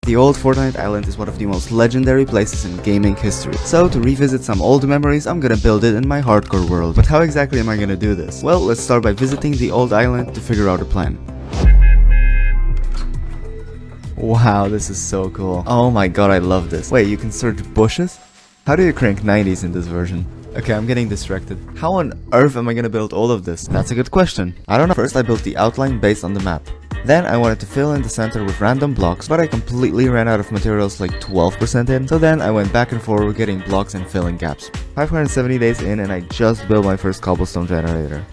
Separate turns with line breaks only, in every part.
The old Fortnite Island is one of the most legendary places in gaming history. So to revisit some old memories, I'm gonna build it in my hardcore world. But how exactly am I gonna do this? Well, let's start by visiting the old island to figure out a plan. Wow, this is so cool. Oh my god, I love this. Wait, you can search bushes? How do you crank 90s in this version? Okay, I'm getting distracted. How on earth am I gonna build all of this? That's a good question. I don't know. First, I built the outline based on the map. Then, I wanted to fill in the center with random blocks, but I completely ran out of materials like 12% in. So then, I went back and forth getting blocks and filling gaps. 570 days in and I just built my first cobblestone generator.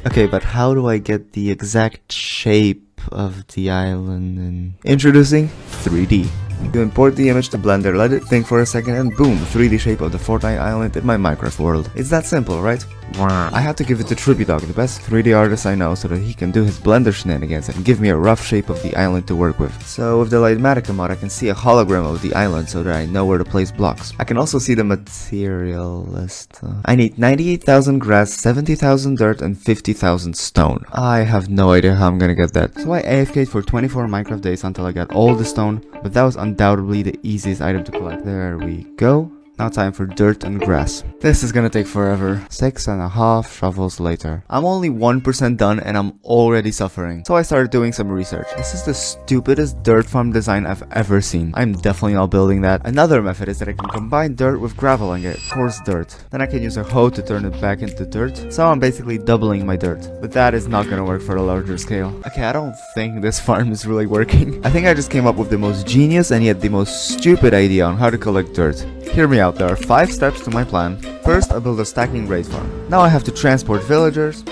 Okay, but how do I get the exact shape of the island? And introducing 3D. You import the image to Blender, let it think for a second, and boom, 3D shape of the Fortnite island in my Minecraft world. It's that simple, right? I had to give it to Trippy-Dog, the best 3D artist I know, so that he can do his Blender shenanigans and give me a rough shape of the island to work with. So with the Lightmatica mod, I can see a hologram of the island so that I know where to place blocks. I can also see the material list. I need 98,000 grass, 70,000 dirt, and 50,000 stone. I have no idea how I'm gonna get that. So I AFK'd for 24 Minecraft days until I got all the stone, but that was undoubtedly the easiest item to collect. There we go. Now time for dirt and grass. This is gonna take forever. 6.5 shovels later. I'm only 1% done and I'm already suffering. So I started doing some research. This is the stupidest dirt farm design I've ever seen. I'm definitely not building that. Another method is that I can combine dirt with gravel and get coarse dirt. Then I can use a hoe to turn it back into dirt. So I'm basically doubling my dirt. But that is not gonna work for a larger scale. Okay, I don't think this farm is really working. I think I just came up with the most genius and yet the most stupid idea on how to collect dirt. Hear me out, there are 5 steps to my plan. First, I build a stacking raid farm. Now I have to transport villagers.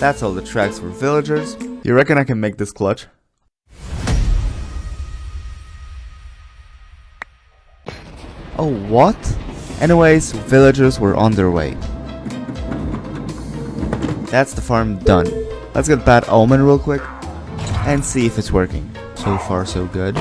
That's all the tracks for villagers. You reckon I can make this clutch? Oh, what? Anyways, villagers were on their way. That's the farm done. Let's get Bad Omen real quick and see if it's working. So far, so good.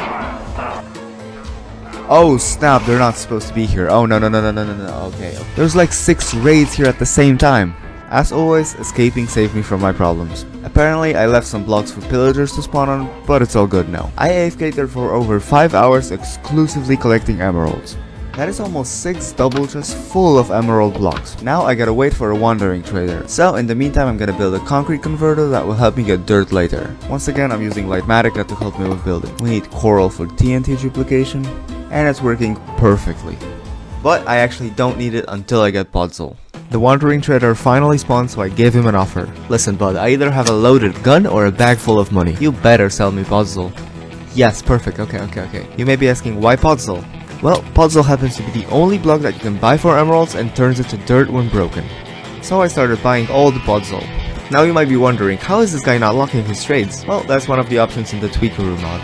Oh snap, they're not supposed to be here. Oh no. Okay. There's like 6 raids here at the same time. As always, escaping saved me from my problems. Apparently, I left some blocks for pillagers to spawn on, but it's all good now. I AFK'd there for over 5 hours exclusively collecting emeralds. That is almost 6 double chests full of emerald blocks. Now I gotta wait for a wandering trader. So in the meantime, I'm gonna build a concrete converter that will help me get dirt later. Once again, I'm using Lightmatica to help me with building. We need coral for TNT duplication, and it's working perfectly. But I actually don't need it until I get Podzol. The wandering trader finally spawned, so I gave him an offer. Listen bud, I either have a loaded gun or a bag full of money. You better sell me Podzol. Yes, perfect, okay. You may be asking, why Podzol? Well, Podzol happens to be the only block that you can buy for emeralds and turns it to dirt when broken. So I started buying all the Podzol. Now you might be wondering, how is this guy not locking his trades? Well, that's one of the options in the Tweakeroo mod.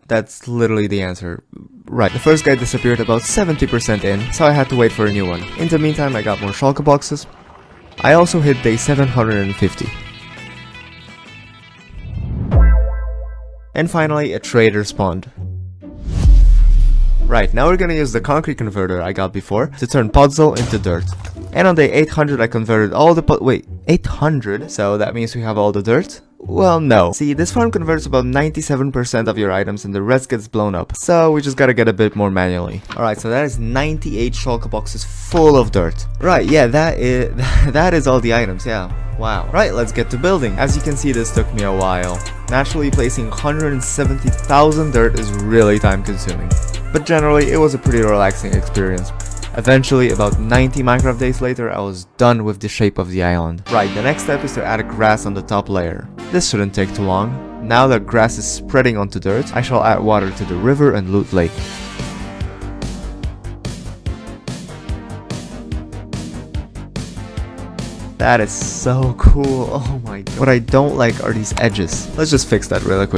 That's literally the answer. Right, the first guy disappeared about 70% in, so I had to wait for a new one. In the meantime, I got more shulker boxes. I also hit day 750. And finally, a trader spawned. Right, now we're gonna use the concrete converter I got before to turn Podzol into dirt. And on day 800 I converted all the wait, 800? So that means we have all the dirt? Well, no. See, this farm converts about 97% of your items and the rest gets blown up. So we just gotta get a bit more manually. Alright, so that is 98 shulker boxes full of dirt. Right, yeah, that is all the items, yeah. Wow. Right, let's get to building. As you can see, this took me a while. Naturally, placing 170,000 dirt is really time consuming. But generally, it was a pretty relaxing experience. Eventually, about 90 Minecraft days later, I was done with the shape of the island. Right, the next step is to add grass on the top layer. This shouldn't take too long. Now that grass is spreading onto dirt, I shall add water to the river and Loot Lake. That is so cool, oh my god. What I don't like are these edges. Let's just fix that really quick.